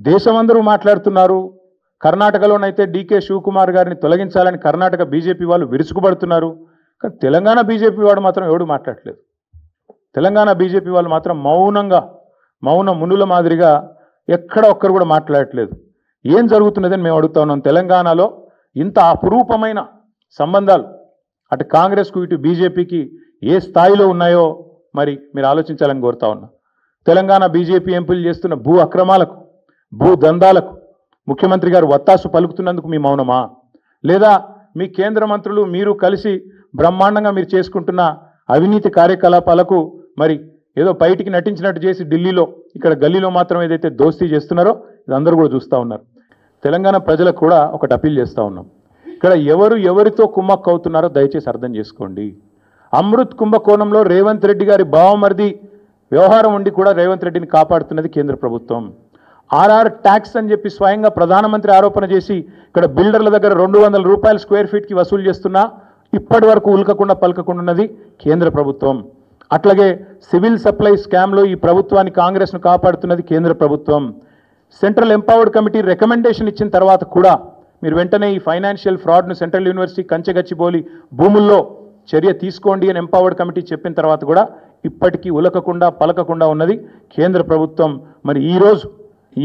దేశమందరూ మాట్లాడుతున్నారు. కర్ణాటకలోనైతే డీకే శివకుమార్ గారిని తొలగించాలని కర్ణాటక బీజేపీ వాళ్ళు విరుచుకుపడుతున్నారు. కానీ తెలంగాణ బీజేపీ వాడు మాత్రం ఎవడు మాట్లాడట్లేదు. తెలంగాణ బీజేపీ వాళ్ళు మాత్రం మౌన మునుల మాదిరిగా ఎక్కడ ఒక్కరు కూడా మాట్లాడట్లేదు. ఏం జరుగుతున్నదని మేము అడుగుతా ఉన్నాం. తెలంగాణలో ఇంత అపురూపమైన సంబంధాలు అటు కాంగ్రెస్కు ఇటు బీజేపీకి ఏ స్థాయిలో ఉన్నాయో మరి మీరు ఆలోచించాలని కోరుతా ఉన్నా. తెలంగాణ బీజేపీ ఎంపీలు చేస్తున్న భూ అక్రమాలకు, భూ దందాలకు ముఖ్యమంత్రి గారు వత్తాసు పలుకుతున్నందుకు మీ మౌనమా? లేదా మీ కేంద్ర మంత్రులు మీరు కలిసి బ్రహ్మాండంగా మీరు చేసుకుంటున్న అవినీతి కార్యకలాపాలకు మరి ఏదో బయటికి నటించినట్టు చేసి ఢిల్లీలో ఇక్కడ గల్లీలో మాత్రం ఏదైతే దోస్తీ చేస్తున్నారో ఇది అందరూ కూడా చూస్తూ ఉన్నారు. తెలంగాణ ప్రజలకు కూడా ఒకటి అప్పీల్ చేస్తూ ఉన్నాం. ఇక్కడ ఎవరితో కుమ్మక్కు అవుతున్నారో దయచేసి అర్థం చేసుకోండి. అమృత్ కుంభకోణంలో రేవంత్ రెడ్డి గారి బావమరిది వ్యవహారం ఉండి కూడా రేవంత్ రెడ్డిని కాపాడుతున్నది కేంద్ర ప్రభుత్వం. ఆర్ఆర్ ట్యాక్స్ అని చెప్పి స్వయంగా ప్రధానమంత్రి ఆరోపణ చేసి ఇక్కడ బిల్డర్ల దగ్గర 200 రూపాయలు స్క్వేర్ ఫీట్కి వసూలు చేస్తున్నా ఇప్పటి వరకు ఉల్కకుండా పలకకుండా ఉన్నది కేంద్ర ప్రభుత్వం. అట్లాగే సివిల్ సప్లై స్కామ్లో ఈ ప్రభుత్వాన్ని కాంగ్రెస్ను కాపాడుతున్నది కేంద్ర ప్రభుత్వం. సెంట్రల్ ఎంపవర్డ్ కమిటీ రికమెండేషన్ ఇచ్చిన తర్వాత కూడా మీరు వెంటనే ఈ ఫైనాన్షియల్ ఫ్రాడ్ను సెంట్రల్ యూనివర్సిటీ కంచెగచ్చిబౌలి భూముల్లో చర్య తీసుకోండి అని ఎంపవర్డ్ కమిటీ చెప్పిన తర్వాత కూడా ఇప్పటికీ ఉలకకుండా పలకకుండా ఉన్నది కేంద్ర ప్రభుత్వం. మరి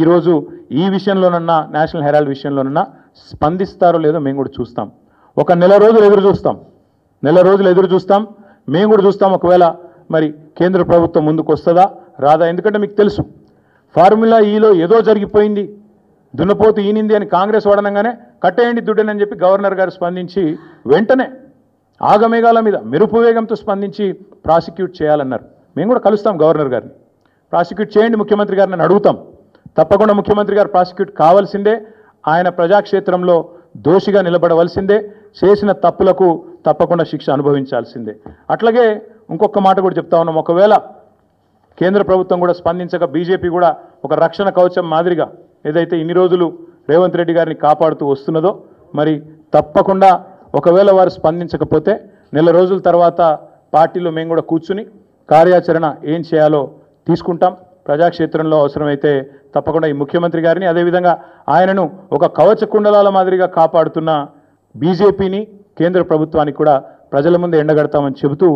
ఈరోజు ఈ విషయంలోనన్నా నేషనల్ హెరాల్డ్ విషయంలోనన్నా స్పందిస్తారో లేదో మేము కూడా చూస్తాం. ఒక నెల రోజులు ఎదురు చూస్తాం. మేము కూడా చూస్తాం ఒకవేళ మరి కేంద్ర ప్రభుత్వం ముందుకు వస్తుందా రాదా. ఎందుకంటే మీకు తెలుసు ఫార్ములా ఈలో ఏదో జరిగిపోయింది, దున్నపోతు ఈనింది అని కాంగ్రెస్ వాడనంగానే కట్టేయండి దుడ్డని చెప్పి గవర్నర్ గారు స్పందించి వెంటనే ఆగమేఘాల మీద మెరుపు వేగంతో స్పందించి ప్రాసిక్యూట్ చేయాలన్నారు. మేము కూడా కలుస్తాం గవర్నర్ గారిని, ప్రాసిక్యూట్ చేయండి ముఖ్యమంత్రి గారిని అని అడుగుతాం. తప్పకుండా ముఖ్యమంత్రి గారు ప్రాసిక్యూట్ కావాల్సిందే. ఆయన ప్రజాక్షేత్రంలో దోషిగా నిలబడవలసిందే. చేసిన తప్పులకు తప్పకుండా శిక్ష అనుభవించాల్సిందే. అట్లాగే ఇంకొక మాట కూడా చెప్తా ఉన్నాం. ఒకవేళ కేంద్ర ప్రభుత్వం కూడా స్పందించక బీజేపీ కూడా ఒక రక్షణ కవచం మాదిరిగా ఏదైతే ఇన్ని రోజులు రేవంత్ రెడ్డి గారిని కాపాడుతూ వస్తున్నదో మరి తప్పకుండా ఒకవేళ వారు స్పందించకపోతే నెల రోజుల తర్వాత పార్టీలో మేము కూడా కూర్చుని కార్యాచరణ ఏం చేయాలో తీసుకుంటాం. ప్రజాక్షేత్రంలో అవసరమైతే తప్పకుండా ఈ ముఖ్యమంత్రి గారిని అదేవిధంగా ఆయనను ఒక కవచ కుండలాల మాదిరిగా కాపాడుతున్న బీజేపీని కేంద్ర ప్రభుత్వానికి కూడా ప్రజల ముందు ఎండగడతామని చెబుతూ